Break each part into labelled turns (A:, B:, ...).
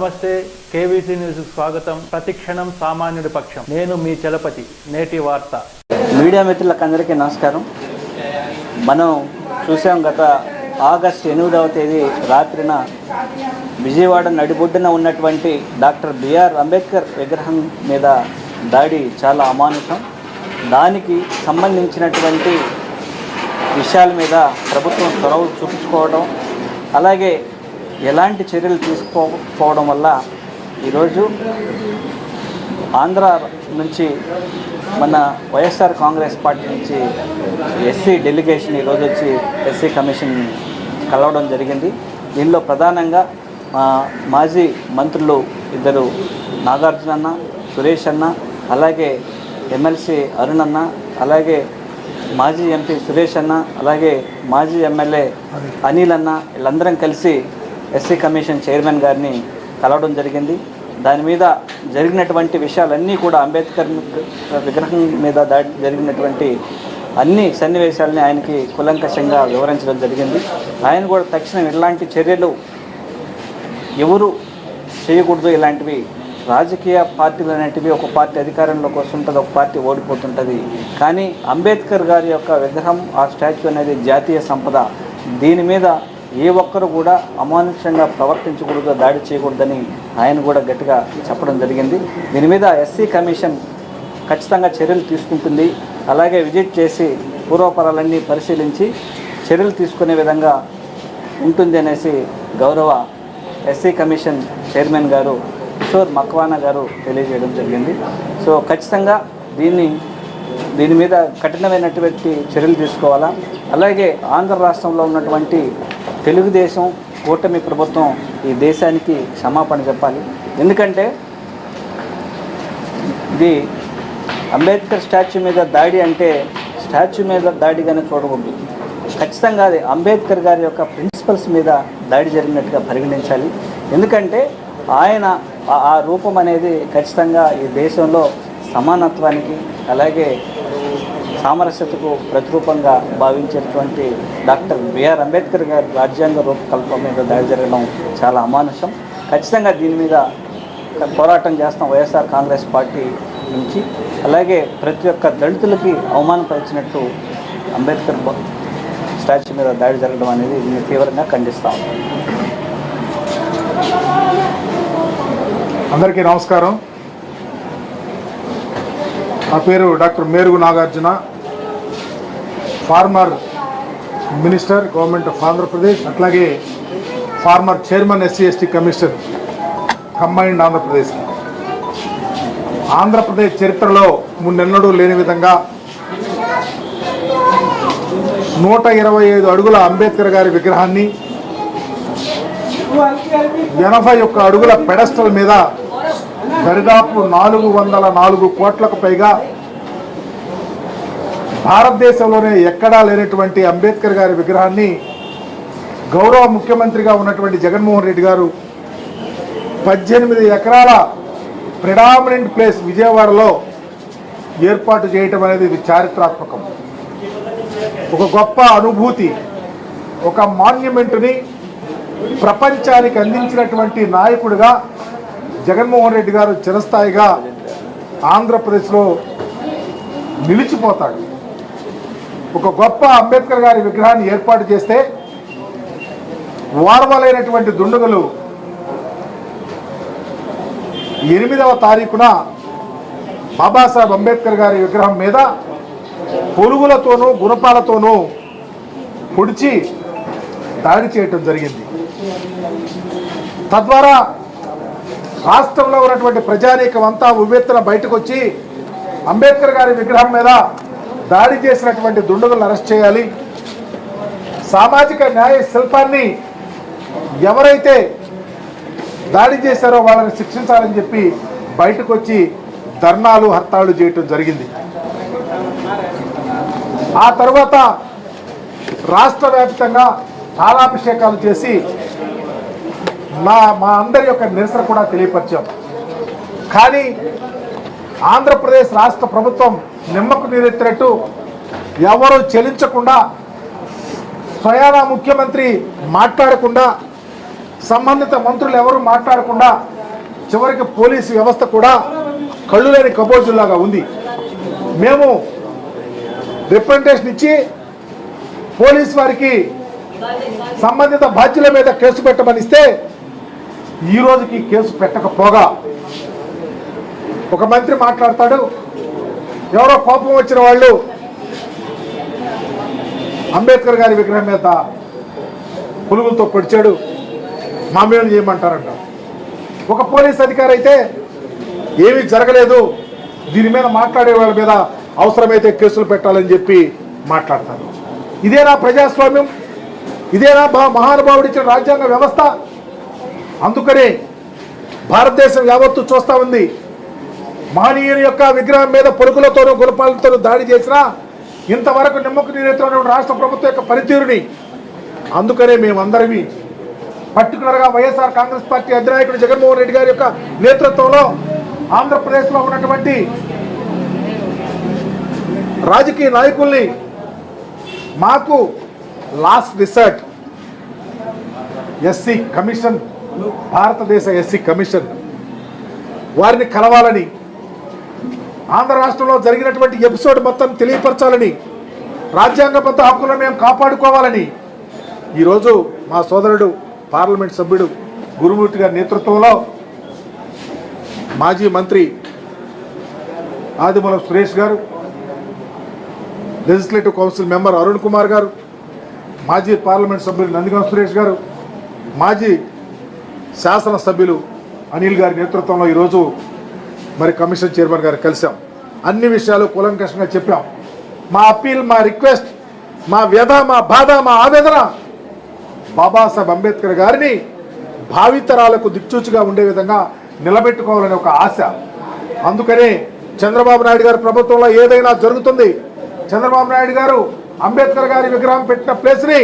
A: నమస్తే, KVC news స్వాగతం. ప్రతిక్షణం సామాన్యుడి పక్షం. నేను మీ చలపతి. నేటి వార్త.
B: మీడియా మిత్రులకు అందరికీ నమస్కారం. మనం చూసాం గత ఆగస్టు 8వ తేదీ రాత్రిన విజయవాడ నడిబొడ్డున ఉన్నటువంటి డాక్టర్ బిఆర్ అంబేద్కర్ విగ్రహం మీద దాడి చాలా అమానుషం. దానికి సంబంధించినటువంటి విషయాల మీద ప్రభుత్వం చొరవ చూపించుకోవడం, అలాగే ఎలాంటి చర్యలు తీసుకోకపోవడం వల్ల ఈరోజు ఆంధ్ర నుంచి మన వైఎస్ఆర్ కాంగ్రెస్ పార్టీ నుంచి ఎస్సీ డెలిగేషన్ ఈరోజు వచ్చి ఎస్సీ కమిషన్ కలవడం జరిగింది. దీనిలో ప్రధానంగా మాజీ మంత్రులు ఇద్దరు, నాగార్జున అన్న, సురేష్ అన్న, అలాగే ఎమ్మెల్సీ అరుణ్ అన్న, అలాగే మాజీ ఎంపీ సురేష్ అన్న, అలాగే మాజీ ఎమ్మెల్యే అనిల్ అన్న, వీళ్ళందరం కలిసి ఎస్సీ కమిషన్ చైర్మన్ గారిని కలవడం జరిగింది. దాని మీద జరిగినటువంటి విషయాలన్నీ కూడా అంబేద్కర్ విగ్రహం మీద జరిగినటువంటి అన్ని సన్నివేశాలని ఆయనకి కులంకషంగా వివరించడం జరిగింది. ఆయన కూడా తక్షణం ఇలాంటి చర్యలు ఎవరు చేయకూడదు, ఇలాంటివి రాజకీయ పార్టీలు అనేటివి ఒక పార్టీ అధికారంలోకి వస్తుంటుంది, ఒక పార్టీ ఓడిపోతుంటుంది. కానీ అంబేద్కర్ గారి యొక్క విగ్రహం, ఆ స్టాచ్యూ అనేది జాతీయ సంపద. దీని మీద ఏ ఒక్కరు కూడా అమానుషంగా ప్రవర్తించకూడదు, దాడి చేయకూడదని ఆయన కూడా గట్టిగా చెప్పడం జరిగింది. దీని మీద ఎస్సీ కమిషన్ ఖచ్చితంగా చర్యలు తీసుకుంటుంది. అలాగే విజిట్ చేసి పూర్వపరాలన్నీ పరిశీలించి చర్యలు తీసుకునే విధంగా ఉంటుంది అనేసి గౌరవ ఎస్సీ కమిషన్ చైర్మన్ గారు కిషోర్ మక్వానా గారు తెలియజేయడం జరిగింది. సో ఖచ్చితంగా దీని మీద కఠినమైనటువంటి చర్యలు తీసుకోవాలా. అలాగే ఆంధ్ర రాష్ట్రంలో ఉన్నటువంటి తెలుగుదేశం కూటమి ప్రభుత్వం ఈ దేశానికి క్షమాపణ చెప్పాలి. ఎందుకంటే ఇది అంబేద్కర్ స్టాచ్యూ మీద దాడి అంటే స్టాచ్యూ మీద దాడిగానే చూడకూడదు. ఖచ్చితంగా అది అంబేద్కర్ గారి యొక్క ప్రిన్సిపల్స్ మీద దాడి జరిగినట్టుగా పరిగణించాలి. ఎందుకంటే ఆయన ఆ రూపం అనేది ఖచ్చితంగా ఈ దేశంలో సమానత్వానికి, అలాగే సామరస్యతకు ప్రతిరూపంగా భావించేటువంటి డాక్టర్ బిఆర్ అంబేద్కర్ గారి రాజ్యాంగ రూపకల్పన మీద దాడి జరగడం చాలా అమానుషం. ఖచ్చితంగా దీని మీద పోరాటం చేస్తాం వైఎస్ఆర్ కాంగ్రెస్ పార్టీ నుంచి. అలాగే ప్రతి ఒక్క దళితులకి అవమానపరిచినట్టు అంబేద్కర్ స్టాచ్యూ మీద దాడి జరగడం అనేది దీన్ని తీవ్రంగా ఖండిస్తాం.
C: అందరికీ నమస్కారం. నా పేరు doctor Merugu Nagarjuna, former minister, government of Andhra Pradesh, అట్లాగే former chairman SC ST commission combined Andhra Pradesh. Andhra Pradesh చరిత్రలో మున్నెన్నడూ లేని విధంగా 125 అడుగుల అంబేద్కర్ గారి విగ్రహాన్ని 81 అడుగుల పెడస్టల్ మీద దరిదాపు 404 కోట్లకు పైగా భారతదేశంలోనే ఎక్కడా లేనటువంటి అంబేద్కర్ గారి విగ్రహాన్ని గౌరవ ముఖ్యమంత్రిగా ఉన్నటువంటి జగన్మోహన్ రెడ్డి గారు 18 ఎకరాల ప్రిడామినెంట్ ప్లేస్ విజయవాడలో ఏర్పాటు చేయటం అనేది ఇది చారిత్రాత్మకం. ఒక గొప్ప అనుభూతి, ఒక మాన్యుమెంట్ని ప్రపంచానికి అందించినటువంటి నాయకుడిగా జగన్మోహన్ రెడ్డి గారు చిరస్థాయిగా ఆంధ్రప్రదేశ్లో నిలిచిపోతాడు. ఒక గొప్ప అంబేద్కర్ గారి విగ్రహాన్ని ఏర్పాటు చేస్తే వారవలైనటువంటి దుండగులు 8వ తారీఖున బాబాసాహెబ్ అంబేద్కర్ గారి విగ్రహం మీద పొలుగులతోనూ గుణపాలతోనూ పొడిచి దాడి చేయటం జరిగింది. తద్వారా రాష్ట్రంలో ఉన్నటువంటి ప్రజానీకం అంతా ఉవ్వెత్తున బయటకు వచ్చి అంబేద్కర్ గారి విగ్రహం మీద దాడి చేసినటువంటి దుండగులను అరెస్ట్ చేయాలి, సామాజిక న్యాయ శిల్పాన్ని ఎవరైతే దాడి చేశారో వాళ్ళని శిక్షించాలని చెప్పి బయటకు వచ్చి ధర్నాలు, హర్తాళ్ళు చేయటం జరిగింది. ఆ తర్వాత రాష్ట్ర వ్యాప్తంగా పాలాభిషేకాలు చేసి మా అందరి యొక్క నిరసన కూడా తెలియపరిచాం. కానీ ఆంధ్రప్రదేశ్ రాష్ట్ర ప్రభుత్వం నిమ్మకు నీరెత్తినట్టు ఎవరు చెలించకుండా, స్వయానా ముఖ్యమంత్రి మాట్లాడకుండా సంబంధిత మంత్రులు ఎవరు మాట్లాడకుండా చివరికి పోలీసు వ్యవస్థ కూడా కళ్ళు లేని కబోజుల్లాగా ఉంది. మేము రిప్రజెంటేషన్ ఇచ్చి పోలీస్ వారికి సంబంధిత బాధ్యుల మీద కేసు పెట్టమని ఇస్తే ఈ రోజుకి కేసు పెట్టకపోగా ఒక మంత్రి మాట్లాడతాడు, ఎవరో కోపం వచ్చిన వాళ్ళు అంబేద్కర్ గారి విగ్రహం మీద పులుగులతో పొడిచాడు, మామూలు చేయమంటారంట. ఒక పోలీస్ అధికారి అయితే ఏమీ జరగలేదు, దీని మీద మాట్లాడే వాళ్ళ మీద అవసరమైతే కేసులు పెట్టాలని చెప్పి మాట్లాడతారు. ఇదేనా ప్రజాస్వామ్యం? ఇదేనా మహానుభావుడు ఇచ్చిన రాజ్యాంగ వ్యవస్థ? అందుకనే భారతదేశం యావత్తు చూస్తూ ఉంది. మహనీయుని యొక్క విగ్రహం మీద పొరుగులతోనూ గుణపాలతోనూ దాడి చేసినా ఇంతవరకు నిమ్మకు నీరెత్తున్న రాష్ట్ర ప్రభుత్వం యొక్క పనితీరుని, అందుకనే మేమందరివి పర్టికులర్గా వైఎస్ఆర్ కాంగ్రెస్ పార్టీ అధినాయకుడు జగన్మోహన్ రెడ్డి గారి యొక్క నేతృత్వంలో ఆంధ్రప్రదేశ్లో ఉన్నటువంటి రాజకీయ నాయకుల్ని మాకు లాస్ట్ రిసర్ట్ ఎస్సీ కమిషన్, భారతదేశ ఎస్సీ కమిషన్ వారిని కలవాలని, ఆంధ్ర రాష్ట్రంలో జరిగినటువంటి ఎపిసోడ్ మొత్తం తెలియపరచాలని, రాజ్యాంగబద్ధ హక్కులను మేము కాపాడుకోవాలని ఈరోజు మా సోదరుడు పార్లమెంట్ సభ్యుడు గురుమూర్తి గారి నేతృత్వంలో మాజీ మంత్రి ఆదిమూలం సురేష్ గారు, legislative council member Arun Kumar గారు, మాజీ పార్లమెంట్ సభ్యులు నందిగం సురేష్ గారు, మాజీ శాసనసభ్యులు అనిల్ గారి నేతృత్వంలో ఈరోజు మరి కమిషన్ చైర్మన్ గారు కలిసాం. అన్ని విషయాలు కూలంకషంగా చెప్పాం. మా అప్పీల్, మా రిక్వెస్ట్, మా వ్యధ, మా బాధ, మా ఆవేదన బాబాసాహెబ్ అంబేద్కర్ గారిని భావితరాలకు దిక్చూచిగా ఉండే విధంగా నిలబెట్టుకోవాలనే ఒక ఆశ. అందుకనే చంద్రబాబు నాయుడు గారి ప్రభుత్వంలో ఏదైనా జరుగుతుంది, చంద్రబాబు నాయుడు గారు అంబేద్కర్ గారి విగ్రహం పెట్టిన ప్లేస్ని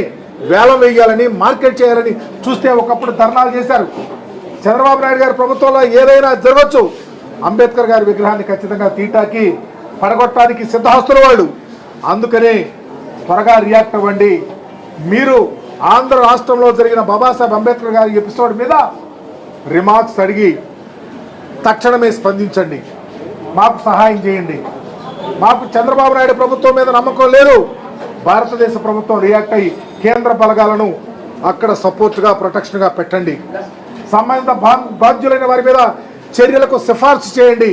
C: వేలం వేయాలని, మార్కెట్ చేయాలని చూస్తే ఒకప్పుడు ధర్నాలు చేశారు. చంద్రబాబు నాయుడు గారి ప్రభుత్వంలో ఏదైనా జరగచ్చు, అంబేద్కర్ గారి విగ్రహాన్ని ఖచ్చితంగా తీటాకి పడగొట్టడానికి సిద్ధహస్తుల వాళ్ళు. అందుకనే త్వరగా రియాక్ట్ అవ్వండి. మీరు ఆంధ్ర రాష్ట్రంలో జరిగిన బాబాసాహెబ్ అంబేద్కర్ గారి ఎపిసోడ్ మీద రిమార్క్స్ అడిగి తక్షణమే స్పందించండి, మాకు సహాయం చేయండి. మాకు చంద్రబాబు నాయుడు ప్రభుత్వం మీద నమ్మకం లేదు. భారతదేశ ప్రభుత్వం రియాక్ట్ అయ్యి కేంద్ర బలగాలను అక్కడ సపోర్ట్గా, ప్రొటెక్షన్గా పెట్టండి. సంబంధిత బాధ్యులైన వారి మీద చర్యలకు సిఫార్సు చేయండి.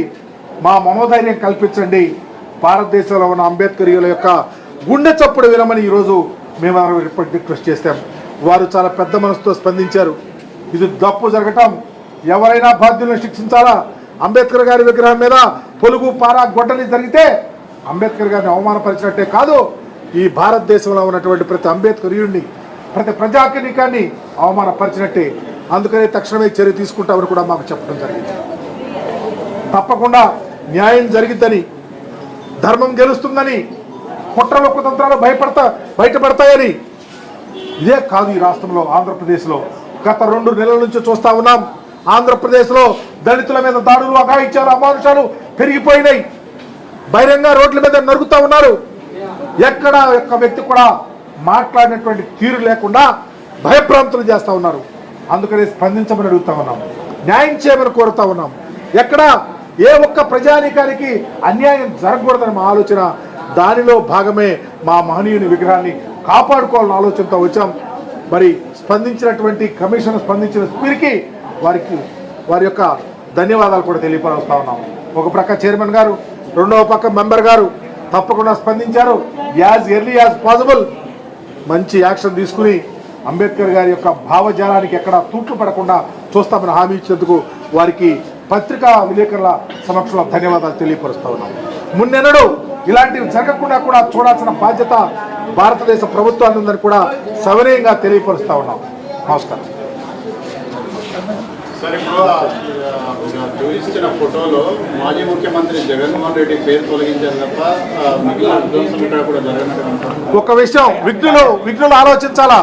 C: మా మనోధైర్యం కల్పించండి. భారతదేశంలో ఉన్న అంబేద్కరీయుల యొక్క గుండె చప్పుడు వినమని ఈరోజు మేము రిక్వెస్ట్ చేస్తాం. వారు చాలా పెద్ద మనసుతో స్పందించారు. ఇది తప్పు జరగటం, ఎవరైనా బాధ్యులను శిక్షించాలా. అంబేద్కర్ గారి విగ్రహం మీద పొలుగు, పార, గొడ్డలి జరిగితే అంబేద్కర్ గారిని అవమానపరిచినట్టే కాదు, ఈ భారతదేశంలో ఉన్నటువంటి ప్రతి అంబేద్కరీయుడిని, ప్రతి ప్రజాకీకాన్ని అవమానపరిచినట్టే. అందుకనే తక్షణమే చర్య తీసుకుంటామని కూడా మాకు చెప్పడం జరిగింది. తప్పకుండా న్యాయం జరిగిద్దని, ధర్మం గెలుస్తుందని, కుట్రలు కుతంత్రాలు బయటపడతాయని. ఇదే కాదు ఈ రాష్ట్రంలో, ఆంధ్రప్రదేశ్లో గత 2 నెలల నుంచి చూస్తూ ఉన్నాం. ఆంధ్రప్రదేశ్లో దళితుల మీద దాడులు, అఘాయిత్యాలు, అమానుషాలు పెరిగిపోయినాయి. బహిరంగ రోడ్ల మీద నరుగుతూ ఉన్నారు. ఎక్కడ ఒక్క వ్యక్తి కూడా మాట్లాడినటువంటి తీరు లేకుండా భయభ్రాంతులు చేస్తూ ఉన్నారు. అందుకని స్పందించమని అడుగుతా ఉన్నాం, న్యాయం చేయమని కోరుతా ఉన్నాం. ఎక్కడ ఏ ఒక్క ప్రజానీకానికి అన్యాయం జరగకూడదని మా ఆలోచన. దానిలో భాగమే మా మహనీయుని విగ్రహాన్ని కాపాడుకోవాలన్న ఆలోచనతో వచ్చాం. మరి స్పందించినటువంటి కమిషన్ స్పందించిన స్పీర్కి వారి యొక్క ధన్యవాదాలు కూడా తెలియపరుస్తా ఉన్నాం. ఒక ప్రక్క చైర్మన్ గారు, రెండవ పక్క మెంబర్ గారు తప్పకుండా స్పందించారు. యాజ్ ఎర్లీ యాజ్ పాసిబుల్ మంచి యాక్షన్ తీసుకుని అంబేద్కర్ గారి యొక్క భావజాలానికి ఎక్కడ తూట్లు పడకుండా చూస్తామని హామీ ఇచ్చేందుకు వారికి పత్రికా విలేకరుల సమక్షంలో ధన్యవాదాలు తెలియపరుస్తా ఉన్నాం. మున్నెన్నడూ ఇలాంటివి జరగకుండా కూడా చూడాల్సిన బాధ్యత భారతదేశ ప్రభుత్వాన్ని ఉందని కూడా సవినయంగా తెలియపరుస్తా ఉన్నాం. నమస్కారం.
D: సార్, ఇప్పుడు చూపించిన ఫోటోలో మాజీ ముఖ్యమంత్రి జగన్మోహన్ రెడ్డి పేరు తొలగించారు తప్ప మిగిలిన విధ్వంసం ఇక్కడ కూడా జరగనట్టు.
C: ఒక విషయం విఘ్నులు ఆలోచించాలా.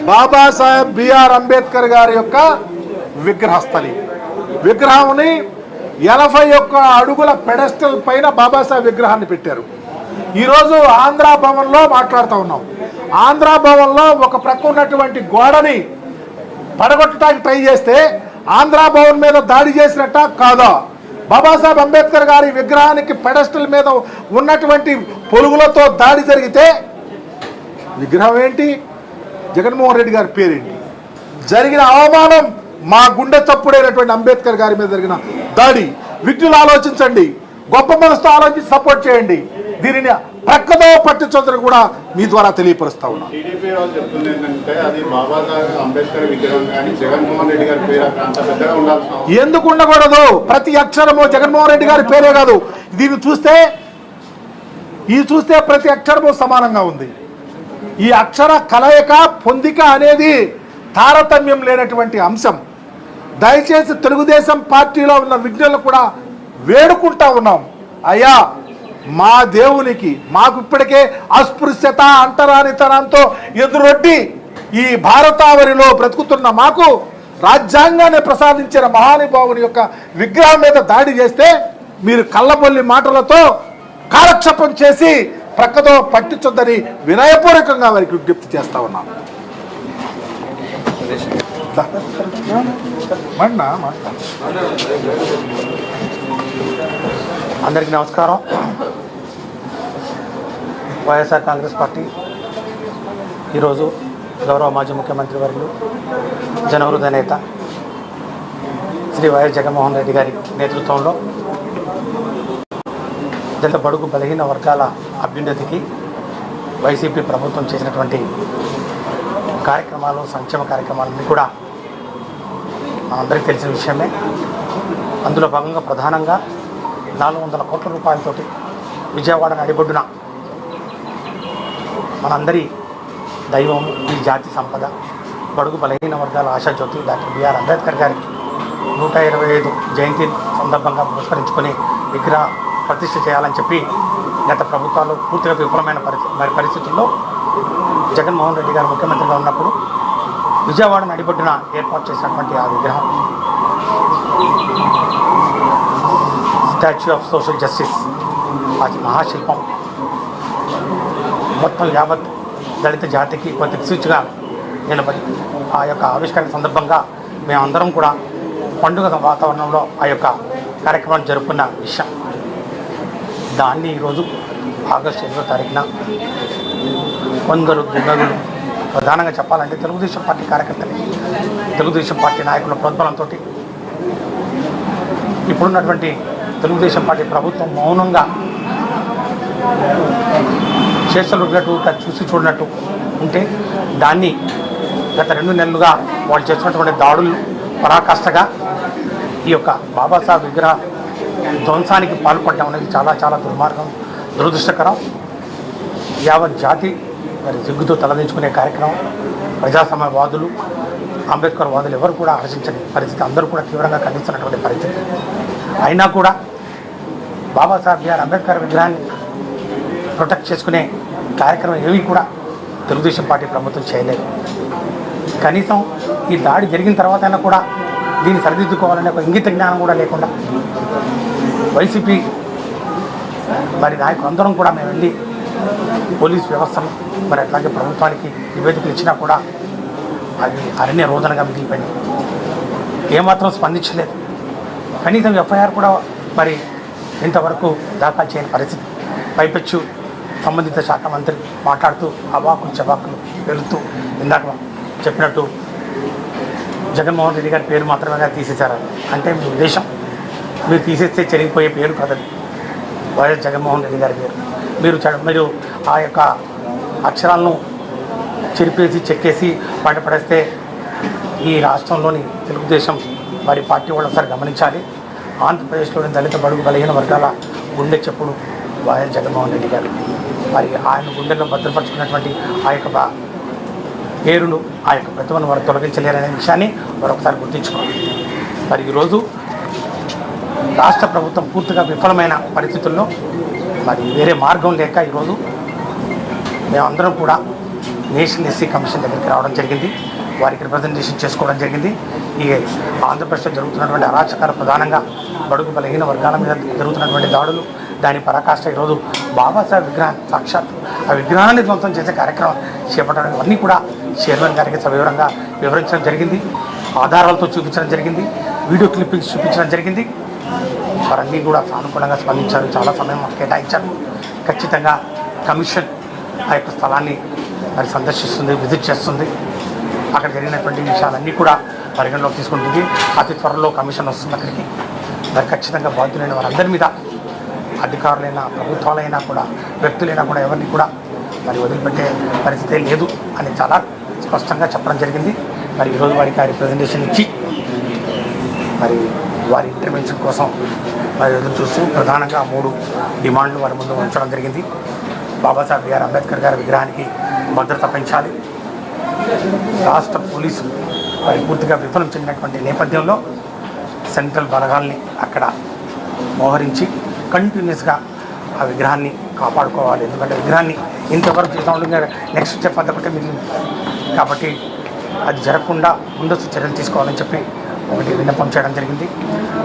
C: బాబాసాహెబ్ బిఆర్ అంబేద్కర్ గారి యొక్క విగ్రహస్థలి, విగ్రహాన్ని 81 అడుగుల పెడస్టల్ పైన బాబాసాహెబ్ విగ్రహాన్ని పెట్టారు. ఈరోజు ఆంధ్రా భవన్లో మాట్లాడుతూ ఉన్నాం. ఆంధ్రా భవన్లో ఒక ప్రక్క ఉన్నటువంటి గోడని పడగొట్టడానికి ట్రై చేస్తే ఆంధ్ర భవన్ మీద దాడి చేసినట్ట కాదా? బాబాసాహెబ్ అంబేద్కర్ గారి విగ్రహానికి పెడస్టల్ మీద ఉన్నటువంటి పొలుగులతో దాడి జరిగితే విగ్రహం ఏంటి, జగన్మోహన్ రెడ్డి గారి పేరేంటి? జరిగిన అవమానం మా గుండె చప్పుడైనటువంటి అంబేద్కర్ గారి మీద జరిగిన దాడి. విజ్ఞులు ఆలోచించండి, గొప్ప మనసుతో ఆలోచించి సపోర్ట్ చేయండి. దీనిని ప్రక్కదో పట్టించొద్దని కూడా మీ ద్వారా తెలియపరుస్తా ఉన్నాను.
D: టీడీపీ వాళ్ళు చెప్తుంది ఏంటంటే అది బాబాసాహెబ్ అంబేద్కర్ విగ్రహం కానీ జగన్మోహన్ రెడ్డి గారి పేరు అంత పెద్దగా ఉండాల్సిన
C: ఎందుకు ఉండకూడదు? ప్రతి అక్షరము జగన్మోహన్ రెడ్డి గారి పేరే కాదు. దీన్ని చూస్తే ప్రతి అక్షరము సమానంగా ఉంది. ఈ అక్షర కలయిక పొందిక అనేది తారతమ్యం లేనటువంటి అంశం. దయచేసి తెలుగుదేశం పార్టీలో ఉన్న విజ్ఞులను కూడా వేడుకుంటా ఉన్నాం, అయ్యా మా దేవునికి మాకు ఇప్పటికే అస్పృశ్యత అంటరానితనంతో ఎదురొడ్డి ఈ భారతావరిలో బ్రతుకుతున్న మాకు రాజ్యాంగాన్ని ప్రసాదించిన మహానుభావుని యొక్క విగ్రహం మీద దాడి చేస్తే మీరు కళ్ళబొల్లి మాటలతో కాలక్షేపం చేసి ప్రక్కతో పట్టించొద్దని వినయపూర్వకంగా వారికి విజ్ఞప్తి చేస్తా ఉన్నాం.
E: అందరికీ నమస్కారం. వైఎస్ఆర్ కాంగ్రెస్ పార్టీ ఈరోజు గౌరవ మాజీ ముఖ్యమంత్రి వర్యులు జనహృదయ నేత శ్రీ వైఎస్ జగన్మోహన్ రెడ్డి గారి నేతృత్వంలో దళిత బడుగు బలహీన వర్గాల అభ్యున్నతికి వైసీపీ ప్రభుత్వం చేసినటువంటి కార్యక్రమాలు, సంక్షేమ కార్యక్రమాలన్నీ కూడా మనందరికీ తెలిసిన విషయమే. అందులో భాగంగా ప్రధానంగా 400 కోట్ల రూపాయలతోటి విజయవాడ నడిబొడ్డున మనందరి దైవం, ఈ జాతి సంపద, బడుగు బలహీన వర్గాల ఆశాజ్యోతి డాక్టర్ బిఆర్ అంబేద్కర్ గారి 125 జయంతి సందర్భంగా పురస్కరించుకొని విగ్రహ ప్రతిష్ఠ చేయాలని చెప్పి గత ప్రభుత్వాలు పూర్తిగా విఫలమైన పరిస్థితుల్లో జగన్మోహన్ రెడ్డి గారు ముఖ్యమంత్రిగా ఉన్నప్పుడు విజయవాడ నడిబొడ్డున ఏర్పాటు చేసినటువంటి ఆ విగ్రహం స్టాచ్యూ ఆఫ్ సోషల్ జస్టిస్, ఆ మహాశిల్పం మొత్తం యావత్ దళిత జాతికి ఒక దిక్సూచిగా నిలబడి ఆ యొక్క ఆవిష్కరణ సందర్భంగా మేమందరం కూడా పండుగ వాతావరణంలో ఆ యొక్క కార్యక్రమాన్ని జరుపుకున్న విషయం. దాన్ని ఈరోజు ఆగస్టు 8వ తారీఖున కొందరు దుండగులు, ప్రధానంగా చెప్పాలంటే తెలుగుదేశం పార్టీ కార్యకర్తలు, తెలుగుదేశం పార్టీ నాయకుల ప్రోద్బలంతో ఇప్పుడున్నటువంటి తెలుగుదేశం పార్టీ ప్రభుత్వం మౌనంగా చేష్టలు ఉన్నట్టు చూసి చూడనట్టు ఉంటే దాన్ని గత 2 నెలలుగా వాళ్ళు చేస్తున్నటువంటి దాడులు పరాకాష్ఠగా ఈ యొక్క బాబాసాహెబ్ విగ్రహ ధ్వంసానికి పాల్పడడం అనేది చాలా చాలా దుర్మార్గం, దురదృష్టకరం. యావత్ జాతి మరి సిగ్గుతో తలదించుకునే కార్యక్రమం. ప్రజాస్వామ్యవాదులు, అంబేద్కర్ వాదులు ఎవరు కూడా హర్షించని పరిస్థితి, అందరూ కూడా తీవ్రంగా ఖండిస్తున్నటువంటి పరిస్థితి. అయినా కూడా బాబాసాహెబ్ బిఆర్ అంబేద్కర్ విగ్రహాన్ని ప్రొటెక్ట్ చేసుకునే కార్యక్రమం ఏవి కూడా తెలుగుదేశం పార్టీ ప్రభుత్వం చేయలేదు. కనీసం ఈ దాడి జరిగిన తర్వాత అయినా కూడా దీన్ని సరిదిద్దుకోవాలనే ఒక ఇంగిత జ్ఞానం కూడా లేకుండా వైసీపీ మరి నాయకులందరం కూడా మేము వెళ్ళి పోలీస్ వ్యవస్థను మరి అట్లాగే ప్రభుత్వానికి నివేదికలు ఇచ్చినా కూడా అవి అరణ్య రోదనగా మిగిలిపోయినాయి. ఏమాత్రం స్పందించలేదు. కనీసం ఎఫ్ఐఆర్ కూడా మరి ఇంతవరకు దాఖలు చేయని పరిస్థితి. పైపెచ్చు సంబంధిత శాఖ మంత్రి మాట్లాడుతూ అవాకులు చవాకులు వెళుతూ ఇందాక చెప్పినట్టు జగన్మోహన్ రెడ్డి గారి పేరు మాత్రమే తీసేశారు. అంటే మీ ఉద్దేశం మీరు తీసేస్తే చెరిగిపోయే పేరు కదది వైఎస్ జగన్మోహన్ రెడ్డి గారి పేరు. మీరు ఆ యొక్క అక్షరాలను చెరిపేసి చెక్కేసి బయటపడేస్తే ఈ రాష్ట్రంలోని తెలుగుదేశం మరి పార్టీ వాళ్ళు ఒకసారి గమనించాలి. ఆంధ్రప్రదేశ్లోని దళిత బడుగు బలహీన వర్గాల గుండె చెప్పుడు వైఎస్ జగన్మోహన్ రెడ్డి గారు. మరి ఆయన గుండెల్లో భద్రపరుచుకున్నటువంటి ఆ యొక్క పేరును, ఆ యొక్క ప్రతిభను వారు తొలగించలేరనే విషయాన్ని మరొకసారి గుర్తించుకోవాలి. మరి ఈరోజు రాష్ట్ర ప్రభుత్వం పూర్తిగా విఫలమైన పరిస్థితుల్లో మరి వేరే మార్గం లేక ఈరోజు మేమందరం కూడా నేషనల్ ఎస్సీ కమిషన్ దగ్గరికి రావడం జరిగింది. వారికి రిప్రజెంటేషన్ చేసుకోవడం జరిగింది. ఈ ఆంధ్రప్రదేశ్లో జరుగుతున్నటువంటి అరాచకాలు, ప్రధానంగా బడుగు బలహీన వర్గాల మీద జరుగుతున్నటువంటి దాడులు, దాని పరాకాష్ట ఈరోజు బాబాసాహెబ్ విగ్రహాన్ని సాక్షాత్ ఆ విగ్రహాన్ని ధ్వంసం చేసే కార్యక్రమం చేపట్టడం, ఇవన్నీ కూడా చైర్మన్ గారికి సవివరంగా వివరించడం జరిగింది, ఆధారాలతో చూపించడం జరిగింది, వీడియో క్లిప్పింగ్స్ చూపించడం జరిగింది. వారన్నీ కూడా సానుకూలంగా స్పందించారు, చాలా సమయం కేటాయించారు. ఖచ్చితంగా కమిషన్ ఆ యొక్క స్థలాన్ని మరి సందర్శిస్తుంది, విజిట్ చేస్తుంది. అక్కడ జరిగినటువంటి విషయాలన్నీ కూడా పరిగణలోకి తీసుకుంటుంది. అతి త్వరలో కమిషన్ వస్తుంది అక్కడికి. మరి ఖచ్చితంగా బాధ్యులైన వారందరి మీద, అధికారులైనా ప్రభుత్వాలైనా కూడా, వ్యక్తులైనా కూడా ఎవరిని కూడా మరి వదిలిపెట్టే పరిస్థితే లేదు అని చాలా స్పష్టంగా చెప్పడం జరిగింది. మరి ఈరోజు వారికి ఆ రిప్రజెంటేషన్ ఇచ్చి మరి వారి ఇంటర్వెన్షన్ కోసం మరి ఎదురు చూస్తూ ప్రధానంగా 3 డిమాండ్లు వారి ముందు ఉంచడం జరిగింది. బాబాసాహెబ్ బిఆర్ అంబేద్కర్ గారి విగ్రహానికి భద్రత పెంచాలి. రాష్ట్ర పోలీసు మరి పూర్తిగా విఫలం చెందినటువంటి నేపథ్యంలో సెంట్రల్ బలగాల్ని అక్కడ మోహరించి కంటిన్యూస్గా ఆ విగ్రహాన్ని కాపాడుకోవాలి. ఎందుకంటే విగ్రహాన్ని ఇంతవరకు చేస్తూ ఉండగా నెక్స్ట్ స్టెప్ అంతకంటే మిగిలింది కాబట్టి అది జరగకుండా ముందస్తు చర్యలు తీసుకోవాలని చెప్పి ఒకటి విన్నపం చేయడం జరిగింది.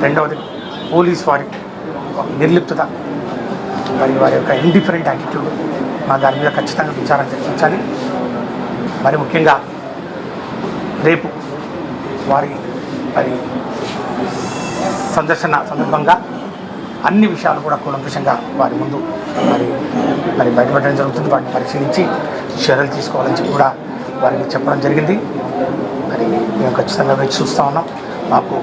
E: రెండవది పోలీస్ వారి నిర్లిప్తత మరి వారి యొక్క ఇండిఫరెంట్ యాటిట్యూడ్ దాని మీద ఖచ్చితంగా విచారణ జరిపించాలి. మరి ముఖ్యంగా రేపు వారి మరి సందర్శన సందర్భంగా అన్ని విషయాలు కూడా కూలంకషంగా వారి ముందు మరి బయటపెట్టడం జరుగుతుంది. వాటిని పరిశీలించి చర్యలు తీసుకోవాలని చెప్పి కూడా వారికి చెప్పడం జరిగింది. మరి మేము ఖచ్చితంగా వేచి చూస్తూ ఉన్నాం. మాకు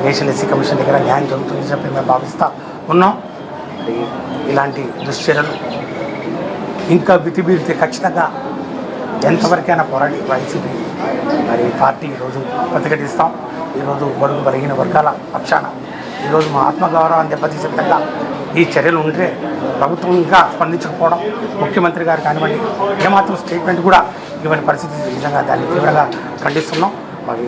E: నేషనల్ ఎస్సీ కమిషన్ దగ్గర న్యాయం జరుగుతుందని చెప్పి మేము భావిస్తూ ఉన్నాం. మరి ఇలాంటి దుశ్చర్యలు ఇంకా బితిబీరితే ఖచ్చితంగా ఎంతవరకైనా పోరాడి వైసీపీ మరి పార్టీ ఈరోజు ప్రతిఘటిస్తాం. ఈరోజు బడుగు బలహీన వర్గాల పక్షాన ఈరోజు మా ఆత్మగౌరవాన్ని దెబ్బతీసే విధంగా ఈ చర్యలు ఉంటే ప్రభుత్వం ఇంకా స్పందించకపోవడం, ముఖ్యమంత్రి గారు కానివ్వండి ఏమాత్రం స్టేట్మెంట్ కూడా ఇవ్వని పరిస్థితి నిజంగా దాన్ని తీవ్రంగా ఖండిస్తున్నాం. మరి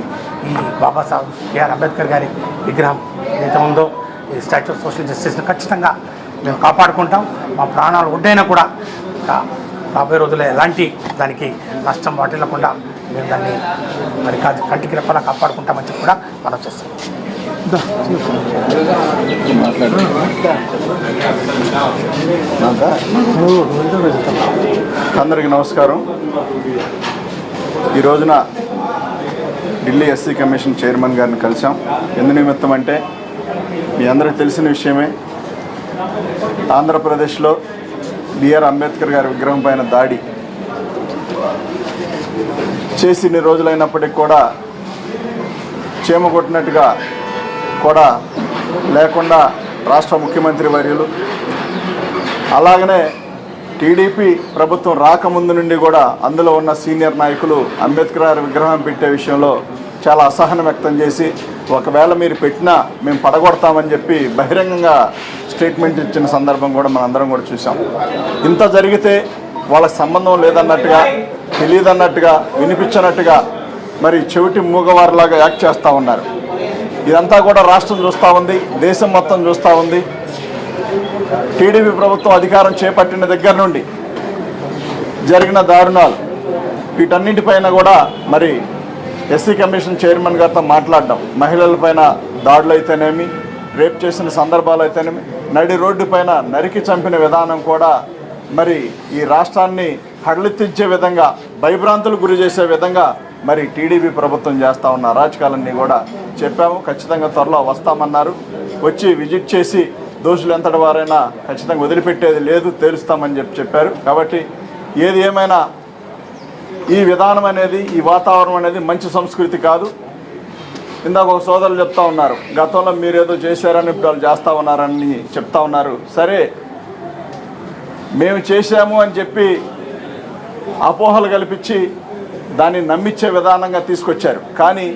E: ఈ బాబాసాహెబ్ బిఆర్ అంబేద్కర్ గారి విగ్రహం ఏదైతే ఉందో ఈ స్టాచ్యూ ఆఫ్ సోషల్ జస్టిస్ను ఖచ్చితంగా మేము కాపాడుకుంటాం. మా ప్రాణాలు ఒడ్డైనా కూడా రాబోయే రోజుల్లో ఎలాంటి దానికి నష్టం వాటిల్లకుండా మేము దాన్ని మరి కంటికి రెప్పలా కాపాడుకుంటామని చెప్పి కూడా మనం చేస్తాం.
D: అందరికీ నమస్కారం. ఈ రోజున ఢిల్లీ ఎస్సీ కమిషన్ చైర్మన్ గారిని కలిసాం. ఎందు నిమిత్తం అంటే మీ అందరికీ తెలిసిన విషయమే, ఆంధ్రప్రదేశ్లో బిఆర్ అంబేద్కర్ గారి విగ్రహం పైన దాడి చేసి ఇన్ని రోజులైనప్పటికీ కూడా చీమ కొట్టినట్టుగా కూడా లేకుండా రాష్ట్ర ముఖ్యమంత్రి వర్యులు, అలాగనే టీడీపీ ప్రభుత్వం రాకముందు నుండి కూడా అందులో ఉన్న సీనియర్ నాయకులు అంబేద్కర్ గారి విగ్రహం పెట్టే విషయంలో చాలా అసహనం వ్యక్తం చేసి, ఒకవేళ మీరు పెట్టినా మేము పడగొడతామని చెప్పి బహిరంగంగా స్టేట్మెంట్ ఇచ్చిన సందర్భం కూడా మనందరం కూడా చూసాం. ఇంత జరిగితే వాళ్ళకి సంబంధం లేదన్నట్టుగా, తెలియదన్నట్టుగా, వినిపించనట్టుగా మరి చెవిటి మూగవారిలాగా యాక్ట్ చేస్తూ ఉన్నారు. ఇదంతా కూడా రాష్ట్రం చూస్తూ ఉంది, దేశం మొత్తం చూస్తూ ఉంది. టీడీపీ ప్రభుత్వం అధికారం చేపట్టిన దగ్గర నుండి జరిగిన దారుణాలు వీటన్నింటిపైన కూడా మరి ఎస్సీ కమిషన్ చైర్మన్ గారితో మాట్లాడడం, మహిళలపైన దాడులు అయితేనేమి, రేప్ చేసిన సందర్భాలు అయితేనేమి, నడి రోడ్డు పైన నరికి చంపిన విధానం కూడా మరి ఈ రాష్ట్రాన్ని హడలెత్తించే విధంగా, భయభ్రాంతులు గురి చేసే విధంగా మరి టీడీపీ ప్రభుత్వం చేస్తూ ఉన్న అరాచకాలన్నీ కూడా చెప్పాము. ఖచ్చితంగా త్వరలో వస్తామన్నారు. వచ్చి విజిట్ చేసి దోషులు ఎంతటి వారైనా ఖచ్చితంగా వదిలిపెట్టేది లేదు, తేలుస్తామని చెప్పారు. కాబట్టి ఏది ఏమైనా ఈ విధానం అనేది, ఈ వాతావరణం అనేది మంచి సంస్కృతి కాదు. ఇందాక ఒక సోదరులు చెప్తా ఉన్నారు, గతంలో మీరేదో చేశారని ఇప్పుడు వాళ్ళు చేస్తూ ఉన్నారని చెప్తా ఉన్నారు. సరే, మేము చేశాము అని చెప్పి అపోహలు కల్పించి దాన్ని నమ్మించే విధానంగా తీసుకొచ్చారు. కానీ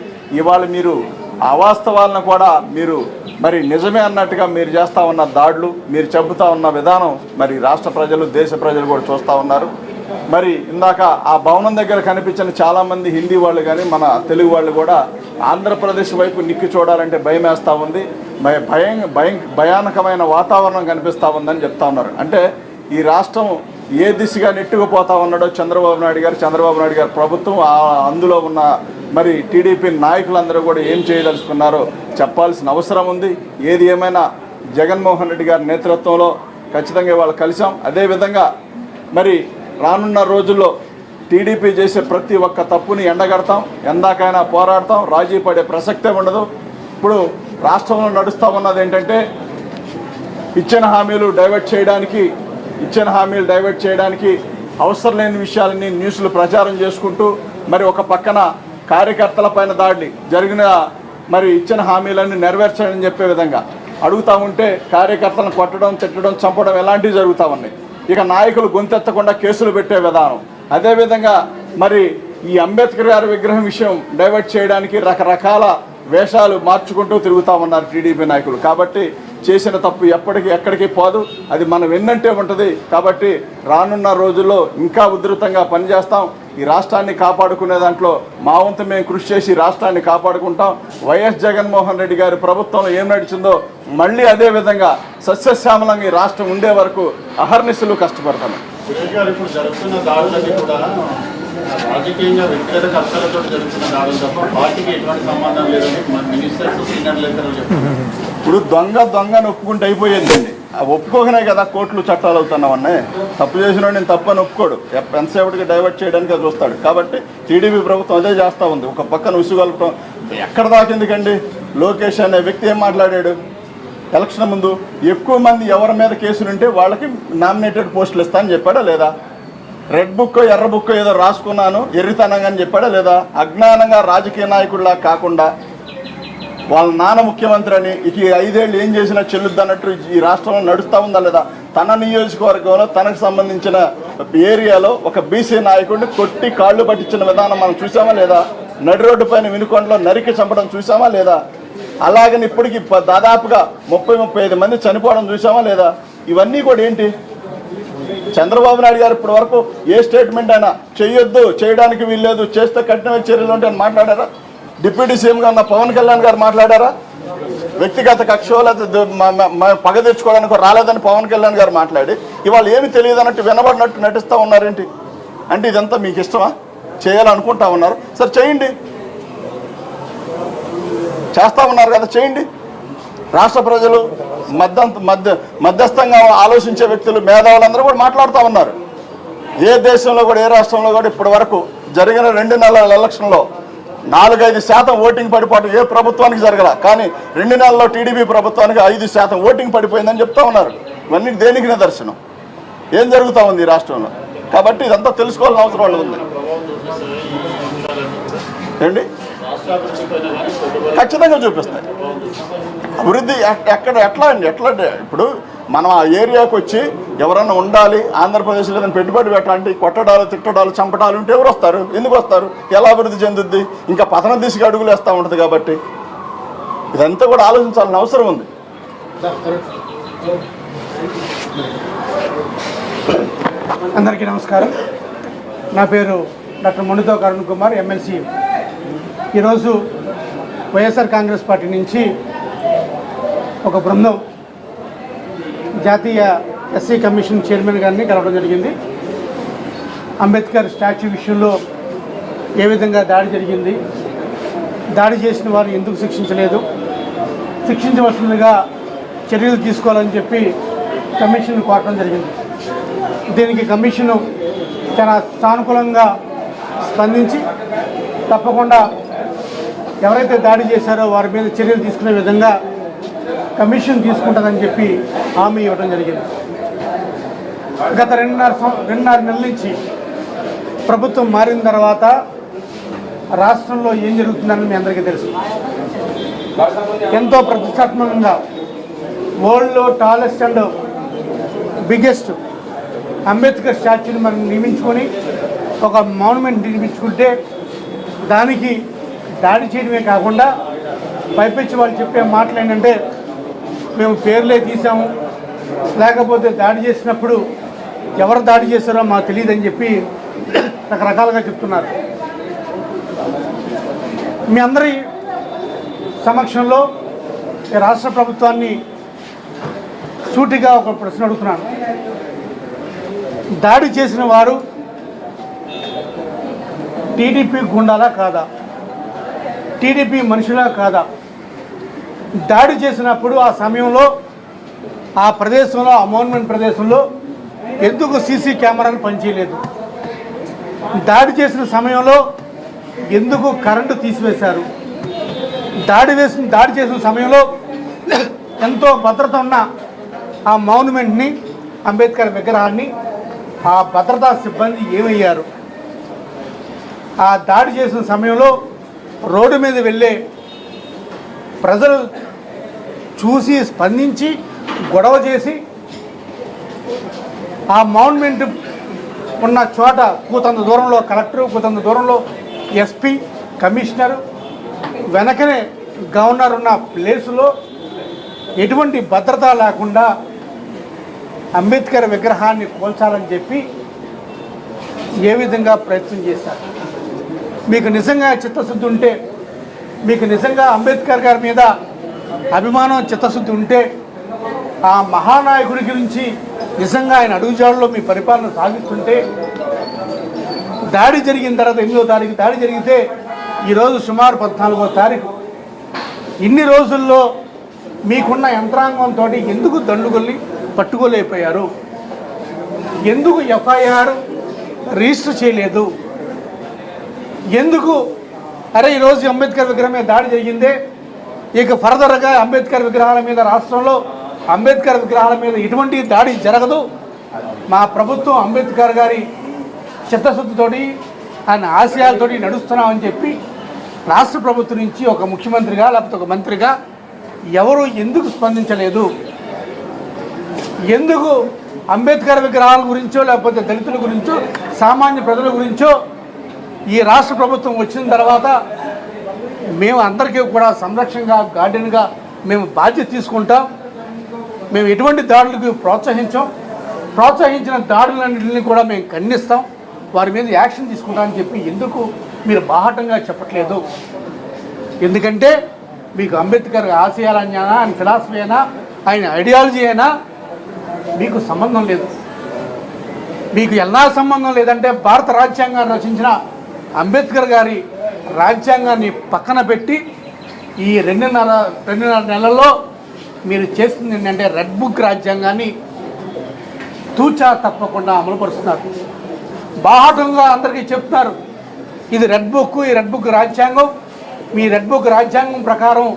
D: ఇవాళ మీరు అవాస్తవాలను కూడా మీరు మరి నిజమే అన్నట్టుగా మీరు చేస్తూ ఉన్న దాడులు, మీరు చెబుతూ ఉన్న విధానం మరి రాష్ట్ర ప్రజలు, దేశ ప్రజలు కూడా చూస్తూ ఉన్నారు. మరి ఇందాక ఆ భవనం దగ్గర కనిపించిన చాలామంది హిందీ వాళ్ళు కానీ మన తెలుగు వాళ్ళు కూడా ఆంధ్రప్రదేశ్ వైపు నిక్కి చూడాలంటే భయం వేస్తూ ఉంది, భయానకమైన వాతావరణం కనిపిస్తూ ఉందని చెప్తా ఉన్నారు. అంటే ఈ రాష్ట్రం ఏ దిశగా నెట్టుకుపోతా ఉన్నాడో చంద్రబాబు నాయుడు గారు ప్రభుత్వం, అందులో ఉన్న మరి టీడీపీ నాయకులందరూ కూడా ఏం చేయదలుచుకున్నారో చెప్పాల్సిన అవసరం ఉంది. ఏది ఏమైనా జగన్మోహన్ రెడ్డి గారి నేతృత్వంలో ఖచ్చితంగా వాళ్ళు కలిసాం. అదేవిధంగా మరి రానున్న రోజుల్లో టీడీపీ చేసే ప్రతి ఒక్క తప్పుని ఎండగడతాం, ఎందాకైనా పోరాడతాం, రాజీ పడే ప్రసక్తే ఉండదు. ఇప్పుడు రాష్ట్రంలో నడుస్తూ ఉన్నది ఏంటంటే ఇచ్చిన హామీలు డైవర్ట్ చేయడానికి అవసరం లేని విషయాలని న్యూస్లు ప్రచారం చేసుకుంటూ మరి ఒక పక్కన కార్యకర్తల పైన దాడి జరిగిన మరి ఇచ్చిన హామీలన్నీ నెరవేర్చాలని చెప్పే విధంగా అడుగుతూ ఉంటే కార్యకర్తలను కొట్టడం, తిట్టడం, చంపడం ఇలాంటివి జరుగుతూ ఉన్నాయి. ఇక నాయకులు గొంతెత్తకుండా కేసులు పెట్టే విధానం, అదేవిధంగా మరి ఈ అంబేద్కర్ గారి విగ్రహం విషయం డైవర్ట్ చేయడానికి రకరకాల వేషాలు మార్చుకుంటూ తిరుగుతూ ఉన్నారు టీడీపీ నాయకులు. కాబట్టి చేసిన తప్పు ఎక్కడికి పోదు, అది మనం వెన్నంటే ఉంటుంది. కాబట్టి రానున్న రోజుల్లో ఇంకా ఉధృతంగా పనిచేస్తాం. ఈ రాష్ట్రాన్ని కాపాడుకునే దాంట్లో మా వంతు మేము కృషి చేసి రాష్ట్రాన్ని కాపాడుకుంటాం. వైఎస్ జగన్మోహన్ రెడ్డి గారి ప్రభుత్వంలో ఏం నడిచిందో మళ్ళీ అదే విధంగా సస్యశ్యామలంగా ఈ రాష్ట్రం ఉండే వరకు అహర్నిశలు కష్టపడతాం.
F: ఇప్పుడు జరుగుతున్న దాడులన్నీ కూడా రాజకీయంగా వ్యక్తిగత కష్టాలతో జరుగుతున్న దాడులు తప్ప పార్టీకి ఎటువంటి సంబంధం లేదని మినిస్టర్స్, సీనియర్ లెక్కలు చెప్తున్నారు.
D: ఇప్పుడు దొంగని ఒప్పుకుంటే అయిపోయేదండి. ఒప్పుకోకనే కదా కోర్టులు చట్టాలు అవుతున్నామన్నా. తప్పు చేసిన నేను తప్పు అని ఒప్పుకోడు, ఎంతసేపటికి డైవర్ట్ చేయడానికి అది చూస్తాడు. కాబట్టి టీడీపీ ప్రభుత్వం అదే చేస్తూ ఉంది. ఒక పక్కన ఉసుగొల్పడం ఎక్కడ దాకెందుకండి? లోకేష్ అనే వ్యక్తి ఏం మాట్లాడాడు ఎలక్షన్ ముందు? ఎక్కువ మంది ఎవరి మీద కేసులుంటే వాళ్ళకి నామినేటెడ్ పోస్టులు ఇస్తా అని చెప్పాడా లేదా? రెడ్ బుక్, ఎర్ర బుక్ ఏదో రాసుకున్నాను ఎర్రితనంగా అని చెప్పాడా లేదా? అజ్ఞానంగా రాజకీయ నాయకుడిలా కాకుండా వాళ్ళ నాన్న ముఖ్యమంత్రి అని ఇక 5 ఏళ్ళు ఏం చేసినా చెల్లుద్దన్నట్టు ఈ రాష్ట్రంలో నడుస్తూ ఉందా లేదా? తన నియోజకవర్గంలో తనకు సంబంధించిన ఏరియాలో ఒక బీసీ నాయకుడిని కొట్టి కాళ్ళు పట్టించిన విధానం మనం చూసామా లేదా? నడి రోడ్డు పైన వినుకొండలో నరికి చంపడం చూసామా లేదా? అలాగని ఇప్పటికి దాదాపుగా 30-35 మంది చనిపోవడం చూసామా లేదా? ఇవన్నీ కూడా ఏంటి? చంద్రబాబు నాయుడు గారు ఇప్పటి వరకు ఏ స్టేట్మెంట్ అయినా చేయొద్దు, చేయడానికి వీల్లేదు, చేస్తే కఠినమైన చర్యలు ఉంటాయని మాట్లాడారా? డిప్యూటీ సీఎంగా ఉన్న పవన్ కళ్యాణ్ గారు మాట్లాడారా? వ్యక్తిగత కక్ష పగ తెచ్చుకోవడానికి రాలేదని పవన్ కళ్యాణ్ గారు మాట్లాడి ఇవాళ ఏమి తెలియదు అన్నట్టు వినబడినట్టు నటిస్తూ ఉన్నారేంటి? అంటే ఇదంతా మీకు ఇష్టమా? చేయాలనుకుంటా ఉన్నారు, సరే చేయండి. చేస్తూ ఉన్నారు కదా, చేయండి. రాష్ట్ర ప్రజలు మధ్యస్థంగా ఆలోచించే వ్యక్తులు, మేధావులందరూ కూడా మాట్లాడుతూ ఉన్నారు. ఏ దేశంలో కూడా, ఏ రాష్ట్రంలో కూడా ఇప్పటి వరకు జరిగిన 2 నెలల ఎలక్షన్లో 4-5% ఓటింగ్ పడిపోవడం ఏ ప్రభుత్వానికి జరగల. కానీ 2 నెలల్లో టీడీపీ ప్రభుత్వానికి 5% ఓటింగ్ పడిపోయిందని చెప్తా ఉన్నారు. ఇవన్నీ దేనికి నిదర్శనం? ఏం జరుగుతూ ఉంది ఈ రాష్ట్రంలో? కాబట్టి ఇదంతా తెలుసుకోవాల్సిన అవసరం ఉంది. ఏంటి? ఖచ్చితంగా చూపిస్తాయి. అభివృద్ధి ఎట్లా ఇప్పుడు మనం ఆ ఏరియాకి వచ్చి ఎవరన్నా ఉండాలి, ఆంధ్రప్రదేశ్లో ఏదైనా పెట్టుబడి పెట్టాలంటే కొట్టడాలు, తిట్టడాలు, చంపడాలు ఉంటే ఎవరు వస్తారు? ఎందుకు వస్తారు? ఎలా అభివృద్ధి చెందుద్ది? ఇంకా పతన దిశగా అడుగులు వేస్తూ ఉంటుంది. కాబట్టి ఇదంతా కూడా ఆలోచించాల్సిన అవసరం ఉంది.
G: అందరికీ నమస్కారం. నా పేరు డాక్టర్ మొండితో కరుణ్ కుమార్, ఎమ్మెల్సీ. ఈరోజు వైఎస్ఆర్ కాంగ్రెస్ పార్టీ నుంచి ఒక బృందం జాతీయ ఎస్సీ కమిషన్ చైర్మన్ గారిని కలవడం జరిగింది. అంబేద్కర్ స్టాచ్యూ విషయంలో ఏ విధంగా దాడి జరిగింది, దాడి చేసిన వారు ఎందుకు శిక్షించలేదు, శిక్షించవలసిందిగా చర్యలు తీసుకోవాలని చెప్పి కమిషన్ కోరడం జరిగింది. దీనికి కమిషను చాలా సానుకూలంగా స్పందించి తప్పకుండా ఎవరైతే దాడి చేశారో వారి మీద చర్యలు తీసుకునే విధంగా కమిషన్ తీసుకుంటుందని చెప్పి హామీ ఇవ్వడం జరిగింది. గత 2.5 నెలల నుంచి ప్రభుత్వం మారిన తర్వాత రాష్ట్రంలో ఏం జరుగుతుందని మీ అందరికీ తెలుసు. ఎంతో ప్రతిష్టాత్మకంగా వరల్డ్లో టాలెస్ట్ అండ్ బిగ్గెస్ట్ అంబేద్కర్ స్టాచ్యూని మనం నిర్మించుకొని ఒక మాన్యుమెంట్ నిర్మించుకుంటే దానికి దాడి చేయడమే కాకుండా పైపెచ్చి వాళ్ళు చెప్పే మాటలు ఏంటంటే మేము పేర్లే తీసాము, లేకపోతే దాడి చేసినప్పుడు ఎవరు దాడి చేశారో మాకు తెలియదని చెప్పి రకరకాలుగా చెప్తున్నారు. మీ అందరి సమక్షంలో ఈ రాష్ట్ర ప్రభుత్వాన్ని సూటిగా ఒక ప్రశ్న అడుగుతున్నాను. దాడి చేసిన వారు టీడీపీ గుండాలా కాదా? టీడీపీ మనుషులా కాదా? దాడి చేసినప్పుడు ఆ సమయంలో ఆ ప్రదేశంలో, ఆ మోన్మెంట్ ప్రదేశంలో ఎందుకు సీసీ కెమెరాలు పనిచేయలేదు? దాడి చేసిన సమయంలో ఎందుకు కరెంటు తీసివేశారు? దాడి చేసిన సమయంలో ఎంతో భద్రత ఉన్న ఆ మాన్యుమెంట్ని, అంబేద్కర్ విగ్రహాన్ని ఆ భద్రతా సిబ్బంది ఏమయ్యారు? ఆ దాడి చేసిన సమయంలో రోడ్డు మీద వెళ్ళే ప్రజలు చూసి స్పందించి గొడవ చేసి ఆ మాన్యుమెంట్ ఉన్న చోట కూతంత దూరంలో కలెక్టరు, కూతంత దూరంలో ఎస్పీ, కమిషనరు, వెనకనే గవర్నర్ ఉన్న ప్లేసులో ఎటువంటి భద్రత లేకుండా అంబేద్కర్ విగ్రహాన్ని కూల్చాలని చెప్పి ఏ విధంగా ప్రయత్నం చేశారు? మీకు నిజంగా చిత్తశుద్ధి ఉంటే, మీకు నిజంగా అంబేద్కర్ గారి మీద అభిమానం, చిత్తశుద్ధి ఉంటే ఆ మహానాయకుడి గురించి నిజంగా ఆయన అడుగుజాడలో మీ పరిపాలన సాగిస్తుంటే, దాడి జరిగిన తర్వాత 8వ తారీఖు దాడి జరిగితే ఈరోజు సుమారు 14వ తారీఖు, ఇన్ని రోజుల్లో మీకున్న యంత్రాంగంతో ఎందుకు దండుగొల్లి పట్టుకోలేకపోయారు? ఎందుకు ఎఫ్ఐఆర్ రిజిస్టర్ చేయలేదు? ఎందుకు అరే ఈరోజు అంబేద్కర్ విగ్రహం మీద దాడి జరిగిందే, ఇక ఫర్దర్గా అంబేద్కర్ విగ్రహాల మీద రాష్ట్రంలో అంబేద్కర్ విగ్రహాల మీద ఎటువంటి దాడి జరగదు, మా ప్రభుత్వం అంబేద్కర్ గారి చిత్తశుద్ధితోటి ఆయన ఆశయాలతోటి నడుస్తున్నామని చెప్పి రాష్ట్ర ప్రభుత్వం నుంచి ఒక ముఖ్యమంత్రిగా లేకపోతే ఒక మంత్రిగా ఎవరు ఎందుకు స్పందించలేదు? ఎందుకు అంబేద్కర్ విగ్రహాల గురించో లేకపోతే దళితుల గురించో సామాన్య ప్రజల గురించో ఈ రాష్ట్ర ప్రభుత్వం వచ్చిన తర్వాత మేము అందరికీ కూడా సంరక్షణగా, గార్డెన్గా మేము బాధ్యత తీసుకుంటాం, మేము ఎటువంటి దాడులకు ప్రోత్సహించిన దాడులన్నింటినీ కూడా మేము ఖండిస్తాం, వారి మీద యాక్షన్ తీసుకుంటామని చెప్పి ఎందుకు మీరు బాహాటంగా చెప్పట్లేదు? ఎందుకంటే మీకు అంబేద్కర్ ఆశయాలైనా, ఆయన ఫిలాసఫీ అయినా, ఆయన ఐడియాలజీ అయినా మీకు సంబంధం లేదు. మీకు ఎలా సంబంధం లేదంటే భారత రాజ్యాంగాన్ని రచించిన అంబేద్కర్ గారి రాజ్యాంగాన్ని పక్కన పెట్టి ఈ రెండున్నర నెలల్లో మీరు చేస్తుంది ఏంటంటే రెడ్ బుక్ రాజ్యాంగాన్ని తూచా తప్పకుండా అమలుపరుస్తున్నారు. బాహాటంగా అందరికీ చెప్తున్నారు ఇది రెడ్ బుక్, ఈ రెడ్ బుక్ రాజ్యాంగం, మీ రెడ్ బుక్ రాజ్యాంగం ప్రకారం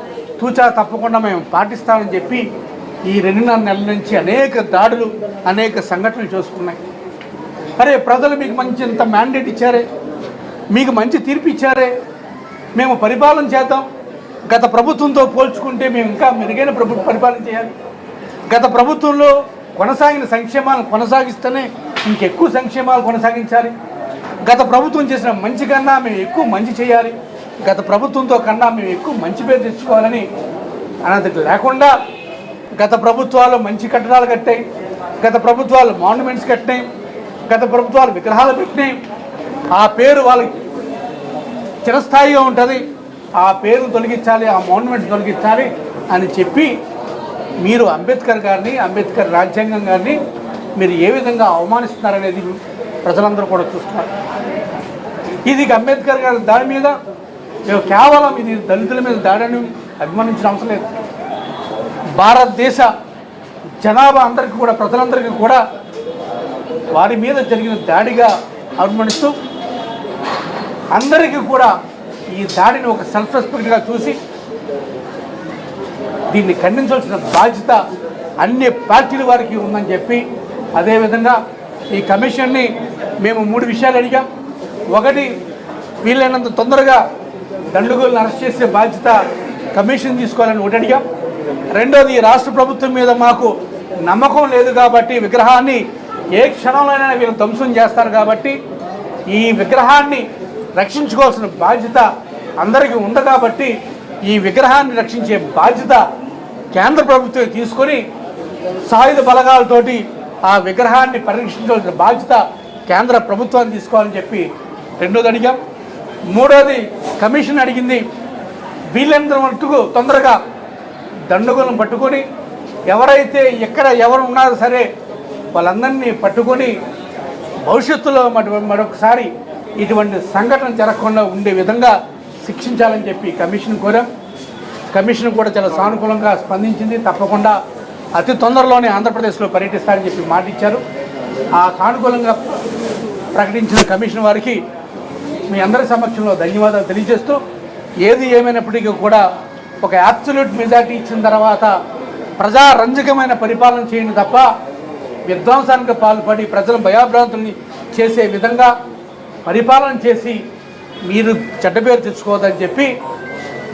G: తూచా తప్పకుండా మేము పాటిస్తామని చెప్పి ఈ 2.5 నెలల నుంచి అనేక దాడులు, అనేక సంఘటనలు చూసుకున్నాయి. అరే ప్రజలు మీకు మంచి ఇంత మ్యాండేట్ ఇచ్చారే, మీకు మంచి తీర్పు ఇచ్చారే, మేము పరిపాలన చేద్దాం, గత ప్రభుత్వంతో పోల్చుకుంటే మేము ఇంకా మెరుగైన పరిపాలన చేయాలి, గత ప్రభుత్వంలో కొనసాగిన సంక్షేమాలను కొనసాగిస్తేనే ఇంకెక్కువ సంక్షేమాలు కొనసాగించాలి, గత ప్రభుత్వం చేసిన మంచి కన్నా మేము ఎక్కువ మంచి చేయాలి, గత ప్రభుత్వంతో కన్నా మేము ఎక్కువ మంచి పేరు తెచ్చుకోవాలని అన్నది లేకుండా గత ప్రభుత్వాలు మంచి కట్టడాలు కట్టాయి, గత ప్రభుత్వాలు మాన్యుమెంట్స్ కట్టినాయి, గత ప్రభుత్వాలు విగ్రహాలు పెట్టినాయి, ఆ పేరు వాళ్ళకి చిరస్థాయిగా ఉంటుంది, ఆ పేరు తొలగించాలి, ఆ మాన్యుమెంట్స్ తొలగించాలి అని చెప్పి మీరు అంబేద్కర్ గారిని, అంబేద్కర్ రాజ్యాంగం గారిని మీరు ఏ విధంగా అవమానిస్తున్నారనేది ప్రజలందరూ కూడా చూస్తున్నారు. ఇది అంబేద్కర్ గారి దాడి మీద కేవలం ఇది దళితుల మీద దాడిని అభిమానించిన అవసరం లేదు. భారతదేశ జనాభా అందరికీ కూడా, ప్రజలందరికీ కూడా వారి మీద జరిగిన దాడిగా అభిమానిస్తూ అందరికీ కూడా ఈ దాడిని ఒక సెల్ఫ్ రెస్పెక్ట్గా చూసి దీన్ని ఖండించాల్సిన బాధ్యత అన్ని పార్టీల వారికి ఉందని చెప్పి, అదేవిధంగా ఈ కమిషన్ని మేము 3 విషయాలు అడిగాం. ఒకటి, వీలైనంత తొందరగా దండుగోలను అరెస్ట్ చేసే బాధ్యత కమిషన్ తీసుకోవాలని ఒకటి అడిగాం. రెండోది, రాష్ట్ర ప్రభుత్వం మీద మాకు నమ్మకం లేదు కాబట్టి విగ్రహాన్ని ఏ క్షణంలోనైనా వీళ్ళు ధ్వంసం చేస్తారు కాబట్టి ఈ విగ్రహాన్ని రక్షించుకోవాల్సిన బాధ్యత అందరికీ ఉంది కాబట్టి ఈ విగ్రహాన్ని రక్షించే బాధ్యత కేంద్ర ప్రభుత్వం తీసుకొని సాయుధ బలగాలతోటి ఆ విగ్రహాన్ని పరిరక్షించాల్సిన బాధ్యత కేంద్ర ప్రభుత్వాన్ని తీసుకోవాలని చెప్పి రెండోది అడిగాం. మూడోది, కమిషన్ అడిగింది వీళ్ళందరూ మట్టుకు తొందరగా దండుగలను పట్టుకొని ఎవరైతే ఎక్కడ ఎవరు ఉన్నారో సరే వాళ్ళందరినీ పట్టుకొని భవిష్యత్తులో మరొకసారి ఇటువంటి సంఘటన జరగకుండా ఉండే విధంగా శిక్షించాలని చెప్పి కమిషన్ కోరాం. కమిషన్ కూడా చాలా సానుకూలంగా స్పందించింది. తప్పకుండా అతి తొందరలోనే ఆంధ్రప్రదేశ్లో పర్యటిస్తారని చెప్పి మాట ఇచ్చారు. ఆ సానుకూలంగా ప్రకటించిన కమిషన్ వారికి మీ అందరి సమక్షంలో ధన్యవాదాలు తెలియజేస్తూ, ఏది ఏమైనప్పటికీ కూడా ఒక అబ్సల్యూట్ మెజార్టీ ఇచ్చిన తర్వాత ప్రజారంజకమైన పరిపాలన చేయండి తప్ప విధ్వంసానికి పాల్పడి ప్రజల భయాభ్రాంతుల్ని చేసే విధంగా పరిపాలన చేసి మీరు చెడ్డ పేరు తెచ్చుకోవద్దని చెప్పి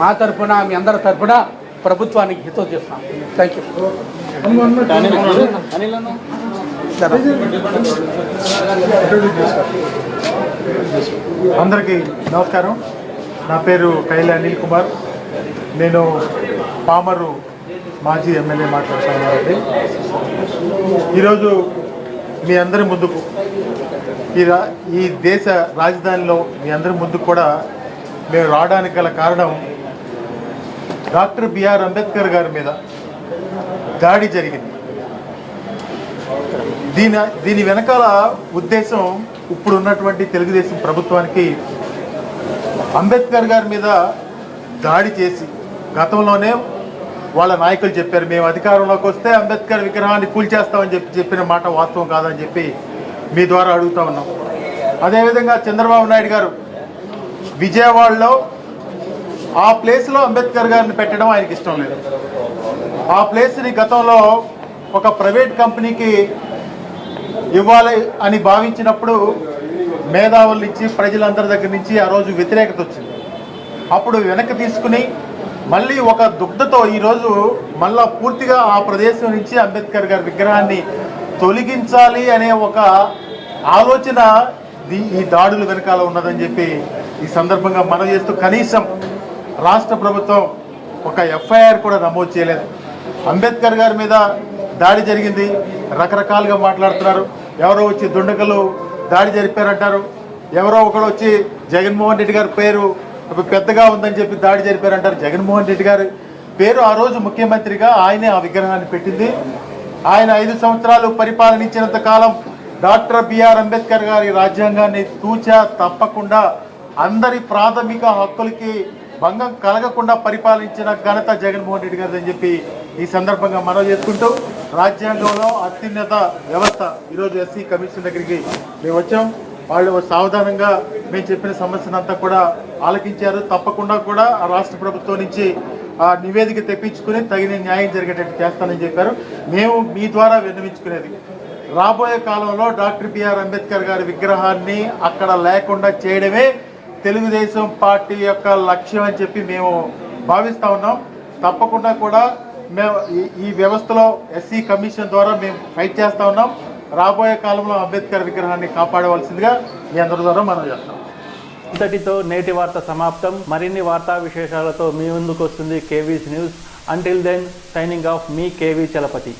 G: మా తరఫున మీ అందరి తరఫున ప్రభుత్వానికి హితవు చేస్తున్నాం. Thank you.
H: అందరికీ నమస్కారం. నా పేరు కైల అనిల్ కుమార్. నేను పామరు మాజీ ఎమ్మెల్యే మాట్లాడుతున్నానండి. ఈరోజు మీ అందరి ముందుకు ఈ దేశ రాజధానిలో మీ అందరి ముందుకు కూడా మేము రావడానికి గల కారణం డాక్టర్ బిఆర్ అంబేద్కర్ గారి మీద దాడి జరిగింది. దీని వెనకాల ఉద్దేశం ఇప్పుడు ఉన్నటువంటి తెలుగుదేశం ప్రభుత్వానికి అంబేద్కర్ గారి మీద దాడి చేసి, గతంలోనే వాళ్ళ నాయకులు చెప్పారు మేము అధికారంలోకి వస్తే అంబేద్కర్ విగ్రహాన్ని కూల్చేస్తామని చెప్పిన మాట వాస్తవం కాదని చెప్పి మీ ద్వారా అడుగుతా ఉన్నాం. అదేవిధంగా చంద్రబాబు నాయుడు గారు విజయవాడలో ఆ ప్లేస్లో అంబేద్కర్ గారిని పెట్టడం ఆయనకి ఇష్టం లేదు. ఆ ప్లేస్ని గతంలో ఒక ప్రైవేట్ కంపెనీకి ఇవ్వాలి అని భావించినప్పుడు మేధావులు ఇచ్చి ప్రజలందరి దగ్గర నుంచి ఆ రోజు వ్యతిరేకత వచ్చింది. అప్పుడు వెనక్కి తీసుకుని మళ్ళీ ఒక దుగ్ధతో ఈరోజు మళ్ళా పూర్తిగా ఆ ప్రదేశం నుంచి అంబేద్కర్ గారి విగ్రహాన్ని తొలగించాలి అనే ఒక ఆలోచన ఈ దాడుల వెనకాల ఉన్నదని చెప్పి ఈ సందర్భంగా మనం చేస్తూ, కనీసం రాష్ట్ర ప్రభుత్వం ఒక ఎఫ్ఐఆర్ కూడా నమోదు చేయలేదు. అంబేద్కర్ గారి మీద దాడి జరిగింది, రకరకాలుగా మాట్లాడుతున్నారు. ఎవరో వచ్చి దుండగలు దాడి జరిపారంటారు, ఎవరో ఒకడు వచ్చి జగన్మోహన్ రెడ్డి గారి పేరు పెద్దగా ఉందని చెప్పి దాడి జరిపారంటారు. జగన్మోహన్ రెడ్డి గారి పేరు ఆ రోజు ముఖ్యమంత్రిగా ఆయనే ఆ విగ్రహాన్ని పెట్టింది. ఆయన 5 సంవత్సరాలు పరిపాలనించినంత కాలం డాక్టర్ బిఆర్ అంబేద్కర్ గారి రాజ్యాంగాన్ని తూచా తప్పకుండా అందరి ప్రాథమిక హక్కులకి భంగం కలగకుండా పరిపాలించిన ఘనత జగన్మోహన్ రెడ్డి గారిని అని చెప్పి ఈ సందర్భంగా మనవి చేసుకుంటూ, రాజ్యాంగంలో అత్యున్నత వ్యవస్థ ఈరోజు ఎస్సీ కమిషన్ దగ్గరికి మేము వచ్చాం. వాళ్ళు సావధానంగా మేము చెప్పిన సమస్యనంతా కూడా ఆలకించారు. తప్పకుండా కూడా ఆ రాష్ట్ర ప్రభుత్వం నుంచి ఆ నివేదిక తెప్పించుకుని తగిన న్యాయం జరిగేటట్టు చేస్తానని చెప్పారు. మేము మీ ద్వారా విన్నవించుకునేది, రాబోయే కాలంలో డాక్టర్ బిఆర్ అంబేద్కర్ గారి విగ్రహాన్ని అక్కడ లేకుండా చేయడమే తెలుగుదేశం పార్టీ యొక్క లక్ష్యం అని చెప్పి మేము భావిస్తూ ఉన్నాం. తప్పకుండా కూడా మేము ఈ వ్యవస్థలో ఎస్సీ కమిషన్ ద్వారా మేము ఫైట్ చేస్తూ ఉన్నాం. రాబోయే కాలంలో అంబేద్కర్ విగ్రహాన్ని కాపాడవలసిందిగా మీ అందరి ద్వారా మనం చేస్తాం.
A: ఇంతటితో నేటి వార్త సమాప్తం. మరిన్ని వార్తా విశేషాలతో మీ ముందుకు వస్తుంది KV's news. Until then, signing off మీ కేవీ చలపతి.